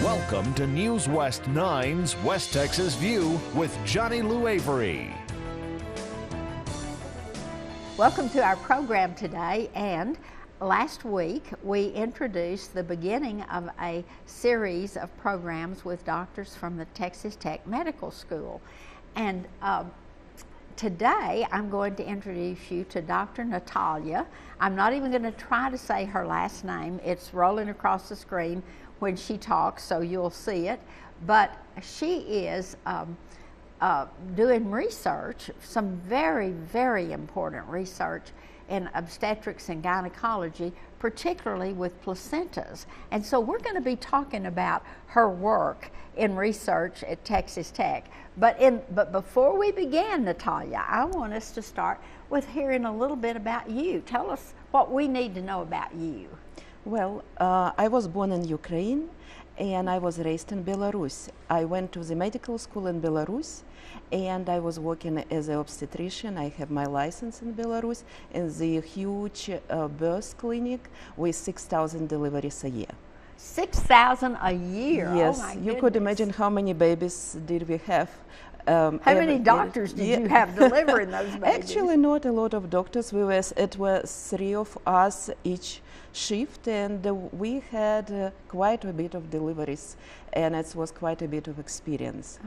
Welcome to News West 9's West Texas View with Johnny Lou Avery. Welcome to our program today, and last week we introduced the beginning of a series of programs with doctors from the Texas Tech Medical School. And today I'm going to introduce you to Dr. Natalia. I'm not even going to try to say her last name. It's rolling across the screen when she talks, so you'll see it. But she is doing research, some very, very important research in obstetrics and gynecology, particularly with placentas. And so we're going to be talking about her work in research at Texas Tech. But before we begin, Natalia, I want us to start with hearing a little bit about you. Tell us what we need to know about you. Well, I was born in Ukraine and I was raised in Belarus. I went to the medical school in Belarus and I was working as an obstetrician. I have my license in Belarus in the huge birth clinic with 6,000 deliveries a year. 6,000 a year? Yes, oh my you could imagine how many babies did we have. How many doctors did you have delivering those babies? Actually, not a lot of doctors. It was 3 of us each shift, and we had quite a bit of deliveries, and it was quite a bit of experience.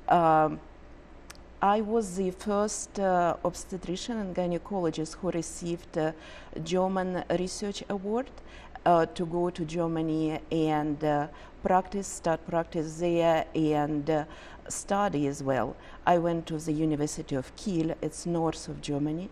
I was the first obstetrician and gynecologist who received a German Research Award to go to Germany and start practice there and study as well. I went to the University of Kiel, it's north of Germany,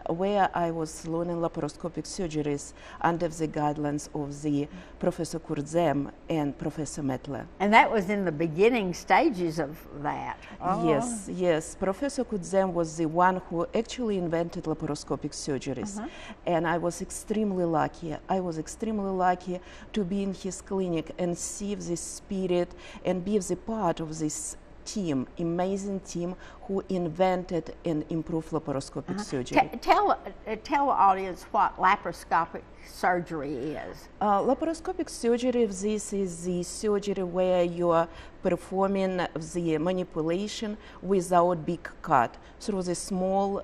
where I was learning laparoscopic surgeries under the guidelines of the Professor Kurzem and Professor Mettler. And that was in the beginning stages of that. Yes, yes. Professor Kurzem was the one who actually invented laparoscopic surgeries. And I was extremely lucky. I was extremely lucky to be in his clinic and see this spirit and be the part of this team, amazing team who invented and improved laparoscopic surgery. Tell the audience what laparoscopic surgery is. Laparoscopic surgery, this is the surgery where you are performing the manipulation without big cut through the small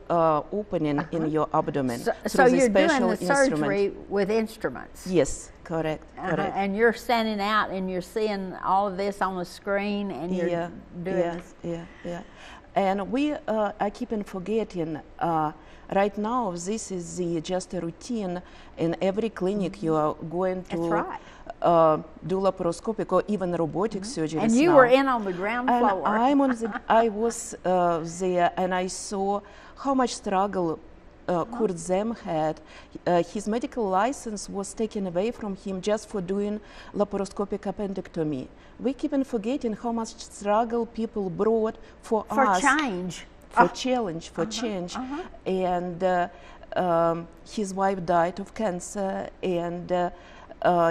opening in your abdomen. So you're doing the surgery with instruments? Yes, correct. Correct. And you're standing out and you're seeing all of this on the screen and you're doing this? Yeah. And I keep on forgetting, right now this is just a routine in every clinic. You are going to do laparoscopic or even robotic surgery. And you were in on the ground floor. I was there and I saw how much struggle Kurzem had. His medical license was taken away from him just for doing laparoscopic appendectomy. We keep on forgetting how much struggle people brought for us. For change. And his wife died of cancer, and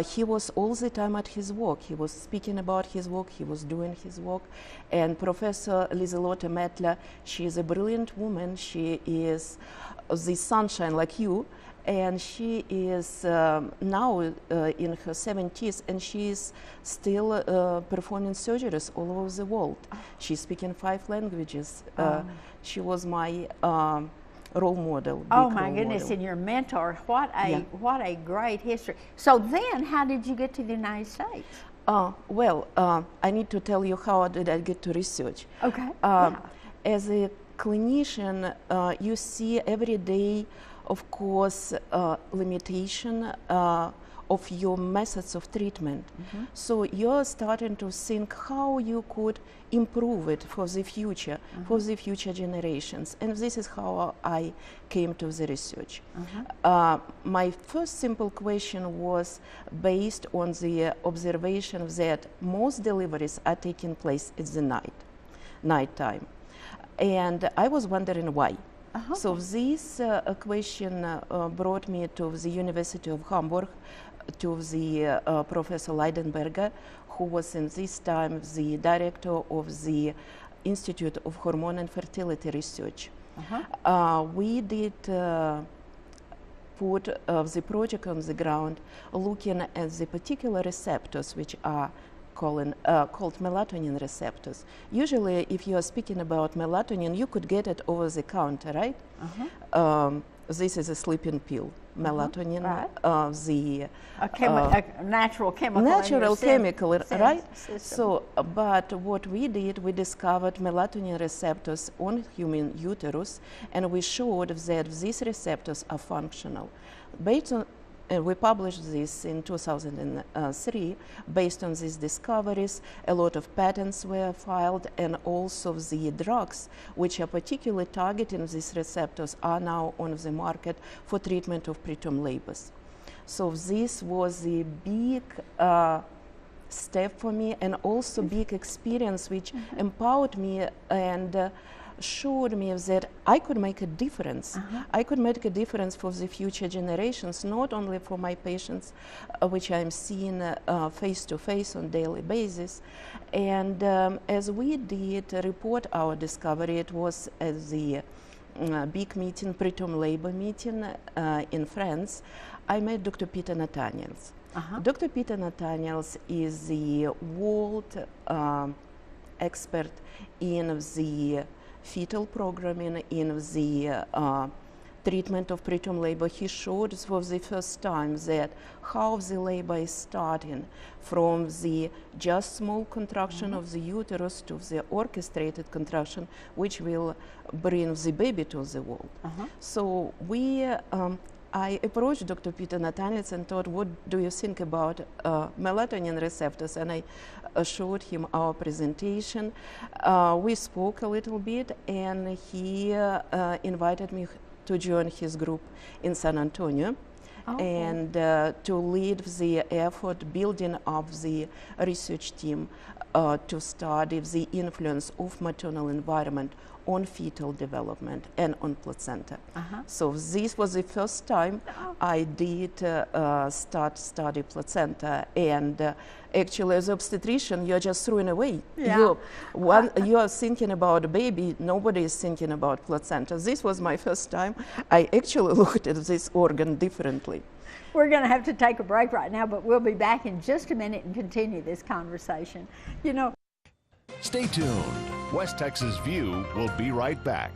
he was all the time at his work. He was speaking about his work, he was doing his work. And Professor Lieselotte Mettler, she is a brilliant woman. She is the sunshine like you, and she is now in her 70s, and she is still performing surgeries all over the world. She's speaking 5 languages. She was my role model. Oh my goodness, and your mentor. What a great history. So then, how did you get to the United States? Well, I need to tell you how did I get to research. Okay. As a clinician, you see every day, of course, limitation of your methods of treatment. So you're starting to think how you could improve it for the future, for the future generations. And this is how I came to the research. My first simple question was based on the observation that most deliveries are taking place at the nighttime. And I was wondering why. So this question brought me to the University of Hamburg, to the Professor Leidenberger, who was in this time the director of the Institute of Hormone and Fertility Research. We did put the project on the ground looking at the particular receptors which are called melatonin receptors. Usually, if you are speaking about melatonin, you could get it over the counter, right? This is a sleeping pill, melatonin, right. A natural chemical. Natural chemical, right? System. So, but what we did, we discovered melatonin receptors on human uterus, and we showed that these receptors are functional. Based on we published this in 2003. Based on these discoveries, a lot of patents were filed, and also the drugs which are particularly targeting these receptors are now on the market for treatment of preterm labors. So this was a big step for me, and also big experience which empowered me and showed me that I could make a difference. I could make a difference for the future generations, not only for my patients, which I'm seeing face to face on daily basis. And as we did report our discovery, it was at the big meeting, preterm labor meeting in France. I met Dr. Peter Nathaniels. Dr. Peter Nathaniels is the world expert in the fetal programming, in the treatment of preterm labor. He showed for the first time that how the labor is starting from the just small contraction of the uterus to the orchestrated contraction, which will bring the baby to the world. So I approached Dr. Peter Nathaniels and thought, what do you think about melatonin receptors? And I showed him our presentation. We spoke a little bit, and he invited me to join his group in San Antonio. And to lead the effort building up the research team to study the influence of maternal environment on fetal development and on placenta. So this was the first time I did study placenta, and actually as obstetrician you're just throwing away. You are thinking about a baby, nobody is thinking about placenta. This was my first time I actually looked at this organ differently. We're going to have to take a break right now, but we'll be back in just a minute and continue this conversation. You know, stay tuned. West Texas View will be right back.